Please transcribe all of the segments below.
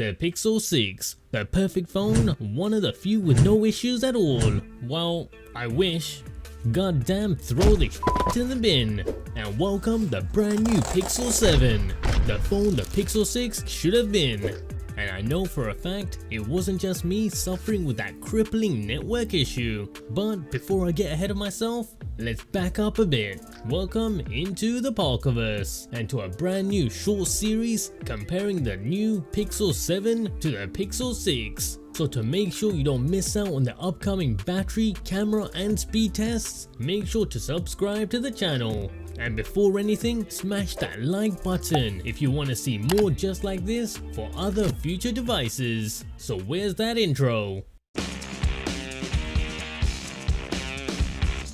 the Pixel 6, the perfect phone, one of the few with no issues at all. Well, I wish. Goddamn, throw the in the bin and welcome the brand new Pixel 7, the phone the Pixel 6 should have been. And I know for a fact it wasn't just me suffering with that crippling network issue. But before I get ahead of myself, let's back up a bit. Welcome into the Parkerverse and to a brand new short series comparing the new Pixel 7 to the Pixel 6. So to make sure you don't miss out on the upcoming battery, camera and speed tests, make sure to subscribe to the channel. And before anything, smash that like button if you want to see more just like this for other future devices. So where's that intro?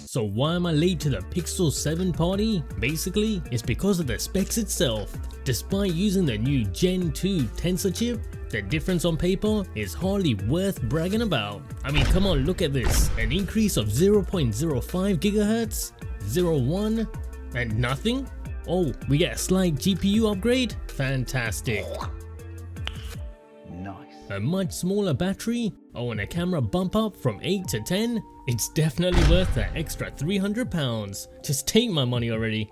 So why am I late to the Pixel 7 party? Basically, it's because of the specs itself. Despite using the new Gen 2 Tensor chip, the difference on paper is hardly worth bragging about. I mean, come on, look at this. An increase of 0.05 GHz, 0.1, and nothing? Oh, we get a slight GPU upgrade? Fantastic. Nice. A much smaller battery? Oh, and a camera bump up from 8 to 10? It's definitely worth that extra £300. Just take my money already.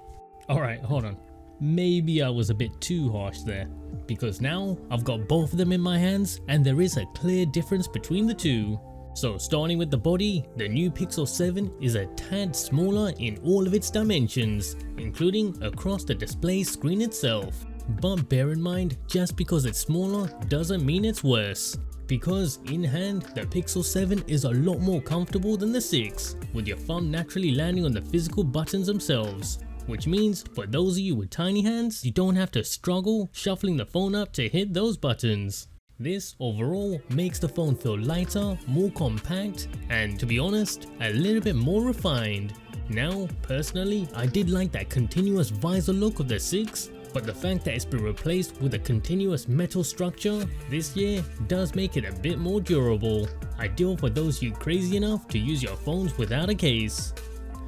Alright, hold on. Maybe I was a bit too harsh there, because now I've got both of them in my hands and there is a clear difference between the two. So starting with the body, the new Pixel 7 is a tad smaller in all of its dimensions, including across the display screen itself. But bear in mind, just because it's smaller doesn't mean it's worse. Because in hand, the Pixel 7 is a lot more comfortable than the 6, with your thumb naturally landing on the physical buttons themselves. Which means for those of you with tiny hands, you don't have to struggle shuffling the phone up to hit those buttons. This overall makes the phone feel lighter, more compact, and to be honest, a little bit more refined. Now, personally, I did like that continuous visor look of the 6, but the fact that it's been replaced with a continuous metal structure this year does make it a bit more durable, ideal for those of you crazy enough to use your phones without a case.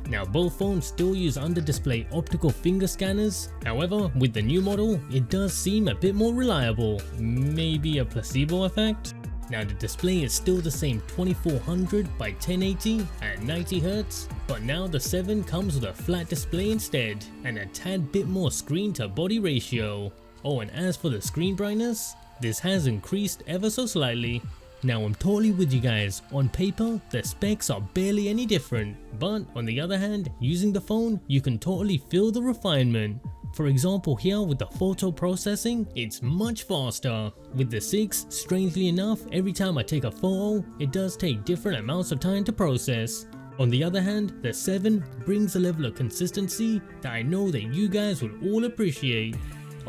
Now both phones still use under-display optical finger scanners, however with the new model it does seem a bit more reliable, maybe a placebo effect? Now the display is still the same 2400 by 1080 at 90Hz, but now the 7 comes with a flat display instead and a tad bit more screen to body ratio. Oh, and as for the screen brightness, this has increased ever so slightly. Now I'm totally with you guys, on paper the specs are barely any different, but on the other hand, using the phone you can totally feel the refinement. For example here with the photo processing, it's much faster. With the 6, strangely enough, every time I take a photo, it does take different amounts of time to process. On the other hand, the 7 brings a level of consistency that I know that you guys would all appreciate.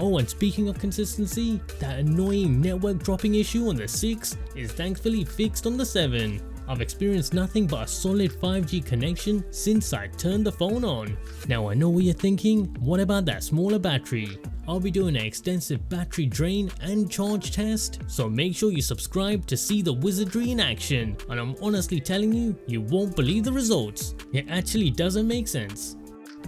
Oh, and speaking of consistency, that annoying network dropping issue on the 6 is thankfully fixed on the 7. I've experienced nothing but a solid 5G connection since I turned the phone on. Now I know what you're thinking, what about that smaller battery? I'll be doing an extensive battery drain and charge test, so make sure you subscribe to see the wizardry in action, and I'm honestly telling you, you won't believe the results. It actually doesn't make sense.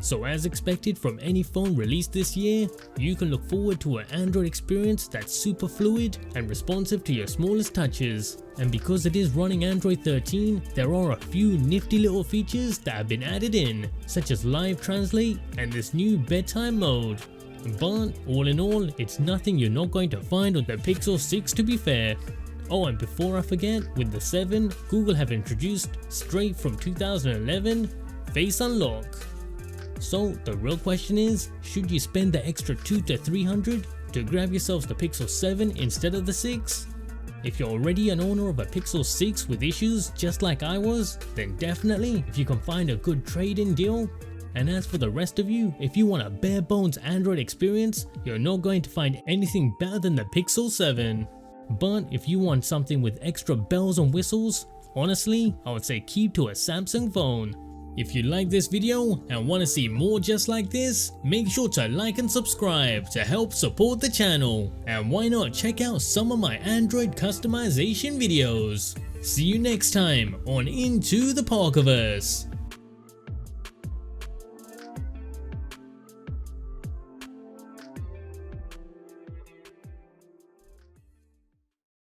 So as expected from any phone released this year, you can look forward to an Android experience that's super fluid and responsive to your smallest touches. And because it is running Android 13, there are a few nifty little features that have been added in, such as live translate and this new bedtime mode. But all in all, it's nothing you're not going to find on the Pixel 6 to be fair. Oh, and before I forget, with the 7, Google have introduced, straight from 2011, Face Unlock. So the real question is, should you spend the extra $200 to $300 to grab yourselves the Pixel 7 instead of the 6? If you're already an owner of a Pixel 6 with issues just like I was, then definitely if you can find a good trade-in deal. And as for the rest of you, if you want a bare bones Android experience, you're not going to find anything better than the Pixel 7. But if you want something with extra bells and whistles, honestly, I would say keep to a Samsung phone. If you like this video and want to see more just like this, make sure to like and subscribe to help support the channel. And why not check out some of my Android customization videos. See you next time on Into the Parkerverse.